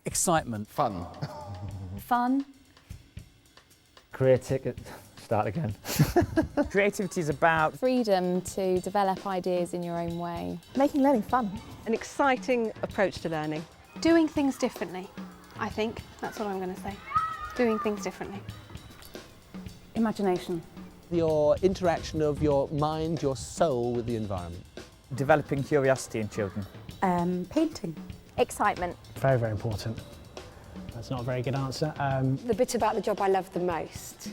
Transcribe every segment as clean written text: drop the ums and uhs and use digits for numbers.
Excitement. Fun. Fun. Start again. Creativity is about Freedom to develop ideas in your own way. Making learning fun. An exciting approach to learning. Doing things differently, I think. That's what I'm going to say. Doing things differently. Imagination. Your interaction of your mind, your soul with the environment. developing curiosity in children. Painting. Excitement. Very, very important. That's not a very good answer. The bit about the job I love the most.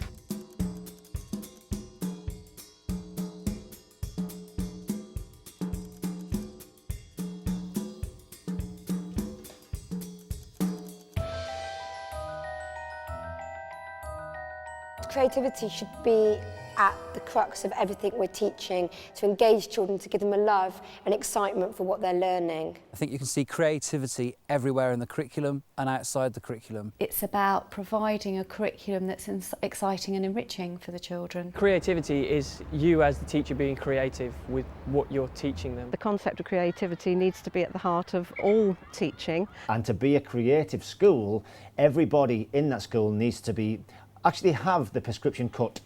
Creativity should be at the crux of everything we're teaching, to engage children, to give them a love and excitement for what they're learning. I think you can see creativity everywhere in the curriculum and outside the curriculum. It's about providing a curriculum that's exciting and enriching for the children. Creativity is you as the teacher being creative with what you're teaching them. The concept of creativity needs to be at the heart of all teaching. And to be a creative school, everybody in that school needs to actually have the prescription cut.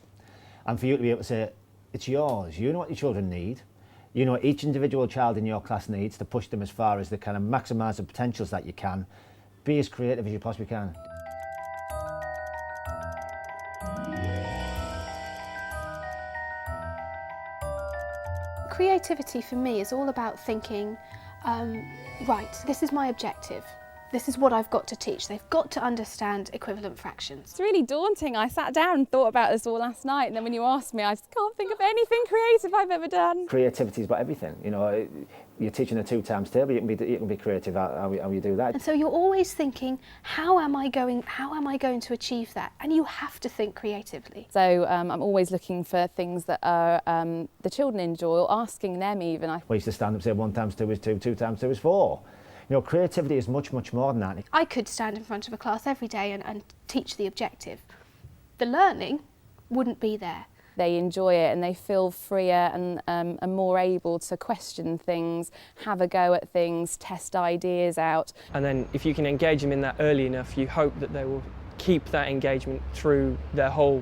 And for you to be able to say, it's yours, you know what your children need, you know what each individual child in your class needs to push them as far as they can and maximise the potentials that you can. Be as creative as you possibly can. Creativity for me is all about thinking, right, this is my objective. This is what I've got to teach. They've got to understand equivalent fractions. It's really daunting. I sat down and thought about this all last night, and then when you asked me, I just can't think of anything creative I've ever done. Creativity is about everything. You know, you're teaching a 2 times table, you can be creative how you do that. And so you're always thinking, how am I going to achieve that? And you have to think creatively. So I'm always looking for things that are the children enjoy, or asking them even. I used to stand up and say 1 times 2 is 2, 2 times 2 is 4. You know, creativity is much, much more than that. I could stand in front of a class every day and teach the objective. The learning wouldn't be there. They enjoy it and they feel freer and are more able to question things, have a go at things, test ideas out. And then if you can engage them in that early enough, you hope that they will keep that engagement through their whole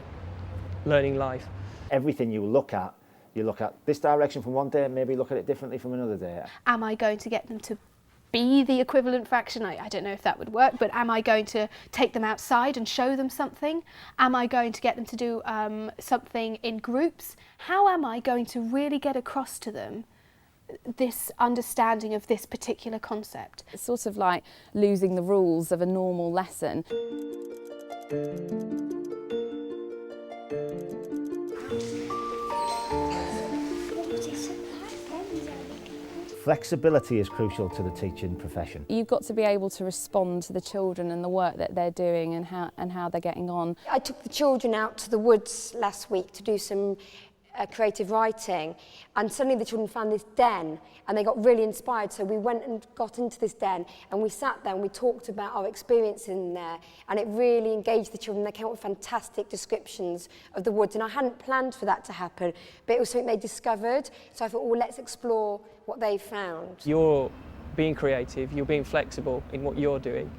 learning life. Everything you look at this direction from one day, maybe look at it differently from another day. Am I going to get them to be the equivalent fraction? I don't know if that would work, but am I going to take them outside and show them something? Am I going to get them to do something in groups? How am I going to really get across to them this understanding of this particular concept? It's sort of like losing the rules of a normal lesson. Flexibility is crucial to the teaching profession. You've got to be able to respond to the children and the work that they're doing and how they're getting on. I took the children out to the woods last week to do some creative writing, and suddenly the children found this den and they got really inspired, so we went and got into this den and we sat there and we talked about our experience in there, and it really engaged the children. They came up with fantastic descriptions of the woods, and I hadn't planned for that to happen, but it was something they discovered, so I thought, well, let's explore what they found. You're being creative, you're being flexible in what you're doing,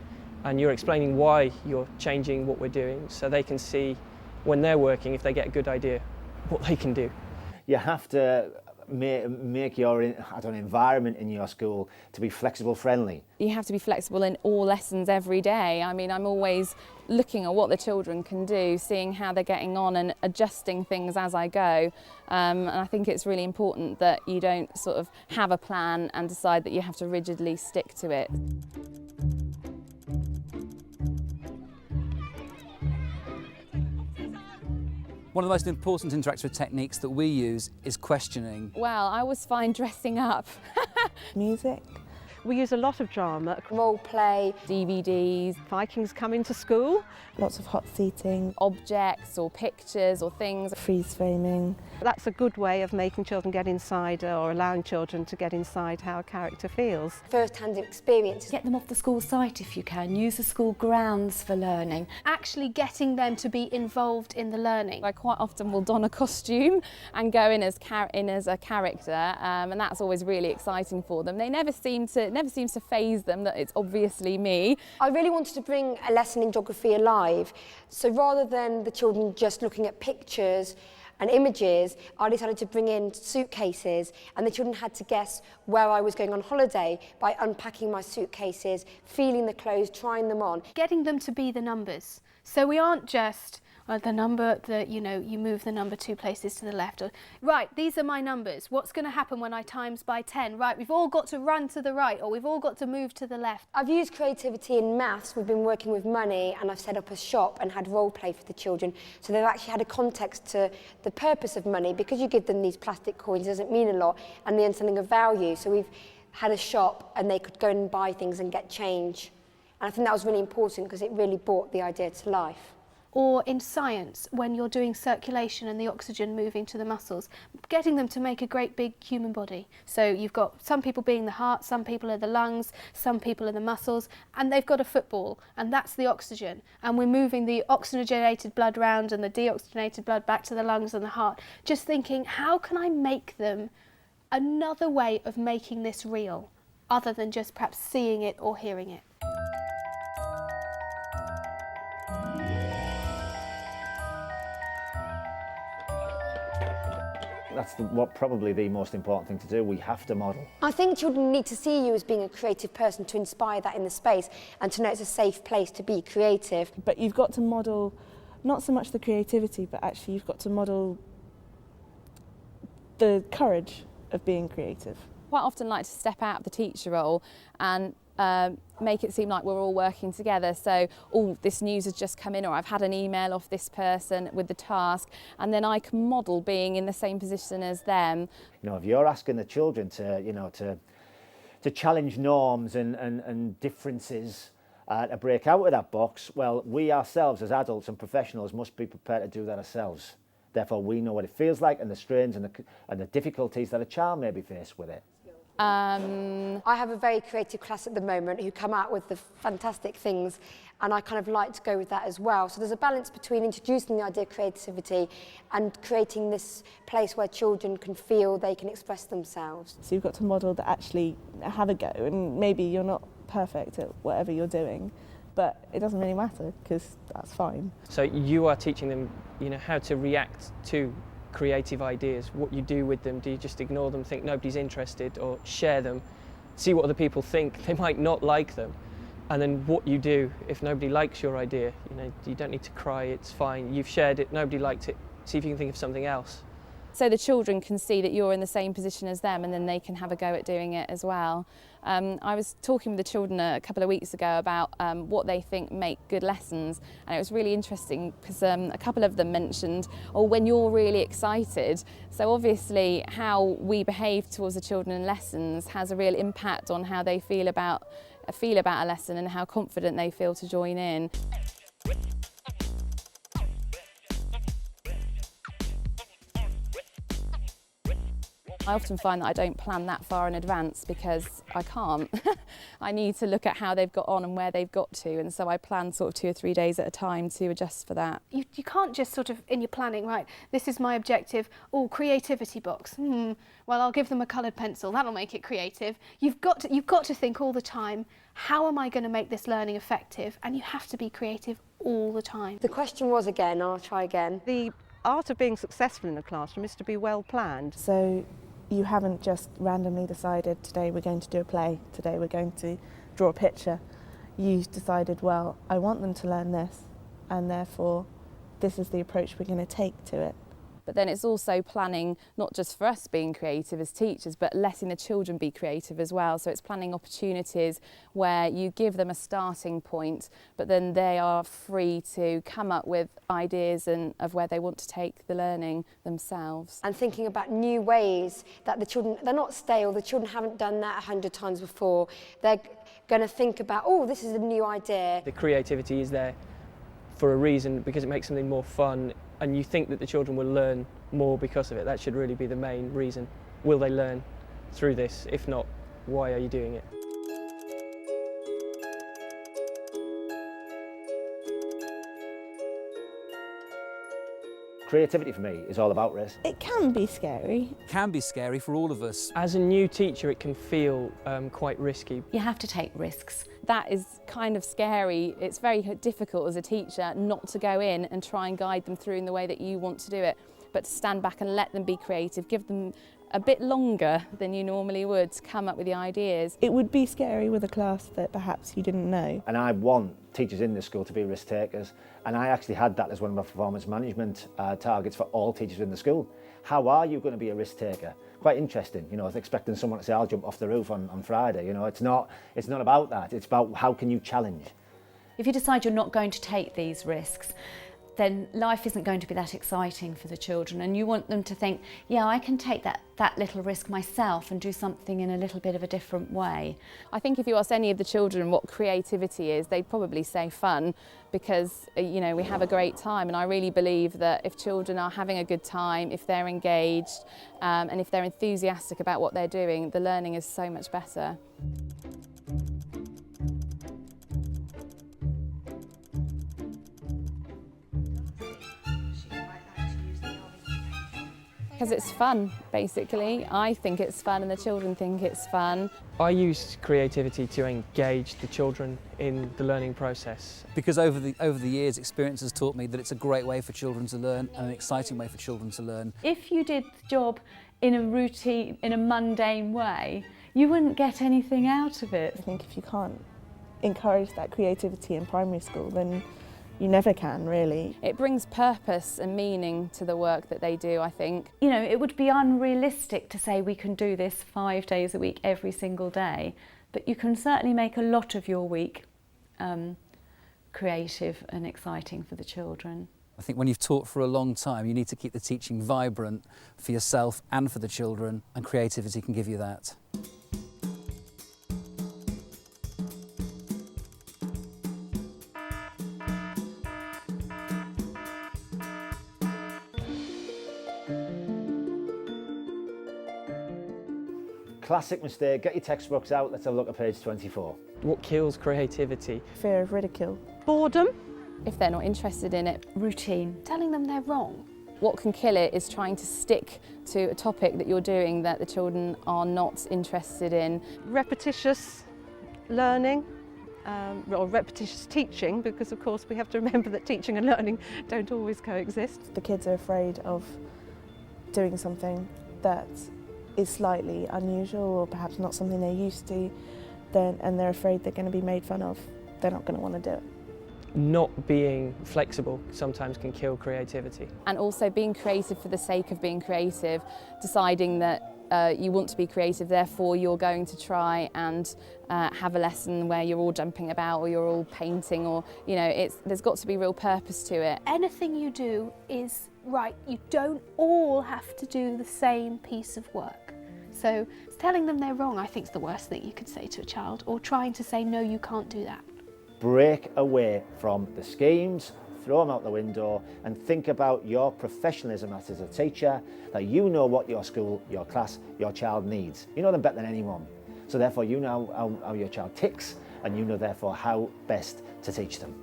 and you're explaining why you're changing what we're doing, so they can see when they're working, if they get a good idea, what they can do. You have to make your environment in your school to be flexible friendly. You have to be flexible in all lessons every day. I mean, I'm always looking at what the children can do, seeing how they're getting on and adjusting things as I go. And I think it's really important that you don't sort of have a plan and decide that you have to rigidly stick to it. One of the most important interactive techniques that we use is questioning. Well, I always find dressing up. Music. We use a lot of drama. Role play. DVDs. Vikings come into school. Lots of hot seating. Objects or pictures or things. Freeze framing. That's a good way of making children get inside, or allowing children to get inside how a character feels. First-hand experiences. Get them off the school site if you can. Use the school grounds for learning. Actually getting them to be involved in the learning. I quite often will don a costume and go in as a character, and that's always really exciting for them. They never seem to It never seems to faze them that it's obviously me. I really wanted to bring a lesson in geography alive. So rather than the children just looking at pictures and images, I decided to bring in suitcases, and the children had to guess where I was going on holiday by unpacking my suitcases, feeling the clothes, trying them on. Getting them to be the numbers. So we aren't just the number that, you know, you move the number 2 places to the left. Or, right, these are my numbers. What's going to happen when I times by 10? Right, we've all got to run to the right, or we've all got to move to the left. I've used creativity in maths. We've been working with money, and I've set up a shop and had role play for the children. So they've actually had a context to the purpose of money. Because you give them these plastic coins, it doesn't mean a lot, and the understanding of value. So we've had a shop, and they could go and buy things and get change. And I think that was really important because it really brought the idea to life. Or in science, when you're doing circulation and the oxygen moving to the muscles, getting them to make a great big human body. So you've got some people being the heart, some people are the lungs, some people are the muscles, and they've got a football, and that's the oxygen. And we're moving the oxygenated blood round and the deoxygenated blood back to the lungs and the heart. Just thinking, how can I make them another way of making this real, other than just perhaps seeing it or hearing it? That's probably the most important thing to do. We have to model. I think children need to see you as being a creative person to inspire that in the space and to know it's a safe place to be creative. But you've got to model not so much the creativity, but actually you've got to model the courage of being creative. Quite often like to step out of the teacher role and make it seem like we're all working together. So, oh, this news has just come in, or I've had an email off this person with the task, and then I can model being in the same position as them. You know, if you're asking the children to, you know, to challenge norms and differences, to break out of that box, well, we ourselves as adults and professionals must be prepared to do that ourselves. Therefore, we know what it feels like and the strains and the difficulties that a child may be faced with it. I have a very creative class at the moment who come out with the fantastic things, and I kind of like to go with that as well. So there's a balance between introducing the idea of creativity and creating this place where children can feel they can express themselves. So you've got to model that actually have a go, and maybe you're not perfect at whatever you're doing, but it doesn't really matter because that's fine. So you are teaching them, you know, how to react to creative ideas, what you do with them. Do you just ignore them, think nobody's interested, or share them, see what other people think? They might not like them. And then what you do if nobody likes your idea, you know, you don't need to cry, it's fine. You've shared it, nobody liked it, see if you can think of something else. So the children can see that you're in the same position as them, and then they can have a go at doing it as well. I was talking with the children a couple of weeks ago about what they think make good lessons, and it was really interesting because a couple of them mentioned, oh, when you're really excited. So obviously how we behave towards the children in lessons has a real impact on how they feel about a lesson and how confident they feel to join in. I often find that I don't plan that far in advance because I can't. I need to look at how they've got on and where they've got to, and so I plan sort of 2 or 3 days at a time to adjust for that. You can't just sort of, in your planning, right, this is my objective, oh, creativity box, well, I'll give them a coloured pencil, that'll make it creative. You've got to think all the time, how am I going to make this learning effective? And you have to be creative all the time. The question was again, I'll try again. The art of being successful in the classroom is to be well planned. So you haven't just randomly decided today we're going to do a play, today we're going to draw a picture. You decided, well, I want them to learn this, and therefore this is the approach we're going to take to it. But then it's also planning not just for us being creative as teachers, but letting the children be creative as well. So it's planning opportunities where you give them a starting point, but then they are free to come up with ideas of where they want to take the learning themselves. And thinking about new ways that the children, they're not stale, the children haven't done that 100 times before. They're going to think about, oh, this is a new idea. The creativity is there for a reason, because it makes something more fun, and you think that the children will learn more because of it. That should really be the main reason. Will they learn through this? If not, why are you doing it? Creativity for me is all about risk. It can be scary. Can be scary for all of us. As a new teacher, it can feel quite risky. You have to take risks. That is kind of scary. It's very difficult as a teacher not to go in and try and guide them through in the way that you want to do it, but to stand back and let them be creative, give them a bit longer than you normally would to come up with the ideas. It would be scary with a class that perhaps you didn't know. And I want teachers in the school to be risk takers, and I actually had that as one of my performance management targets for all teachers in the school. How are you going to be a risk taker? Quite interesting, you know, expecting someone to say, I'll jump off the roof on Friday, you know, it's not about that, it's about how can you challenge. If you decide you're not going to take these risks, then life isn't going to be that exciting for the children, and you want them to think, yeah, I can take that little risk myself and do something in a little bit of a different way. I think if you ask any of the children what creativity is, they'd probably say fun, because you know, we have a great time, and I really believe that if children are having a good time, if they're engaged and if they're enthusiastic about what they're doing, the learning is so much better. Because it's fun, basically. I think it's fun and the children think it's fun. I use creativity to engage the children in the learning process. Because over the years, experience has taught me that it's a great way for children to learn and an exciting way for children to learn. If you did the job in a routine, in a mundane way, you wouldn't get anything out of it. I think if you can't encourage that creativity in primary school, then you never can, really. It brings purpose and meaning to the work that they do, I think. You know, it would be unrealistic to say we can do this 5 days a week, every single day, but you can certainly make a lot of your week creative and exciting for the children. I think when you've taught for a long time, you need to keep the teaching vibrant for yourself and for the children, and creativity can give you that. Classic mistake, get your textbooks out, let's have a look at page 24. What kills creativity? Fear of ridicule. Boredom. If they're not interested in it. Routine. Telling them they're wrong. What can kill it is trying to stick to a topic that you're doing that the children are not interested in. Repetitious learning. Or repetitious teaching, because of course we have to remember that teaching and learning don't always coexist. The kids are afraid of doing something that is slightly unusual or perhaps not something they're used to, and they're afraid they're going to be made fun of. They're not going to want to do it. Not being flexible sometimes can kill creativity. And also being creative for the sake of being creative, deciding that you want to be creative, therefore you're going to try and have a lesson where you're all jumping about or you're all painting, or you know, there's got to be real purpose to it. Anything you do is right. You don't all have to do the same piece of work. So telling them they're wrong, I think, is the worst thing you could say to a child, or trying to say, no, you can't do that. Break away from the schemes, throw them out the window, and think about your professionalism as a teacher, that you know what your school, your class, your child needs. You know them better than anyone. So therefore you know how your child ticks, and you know therefore how best to teach them.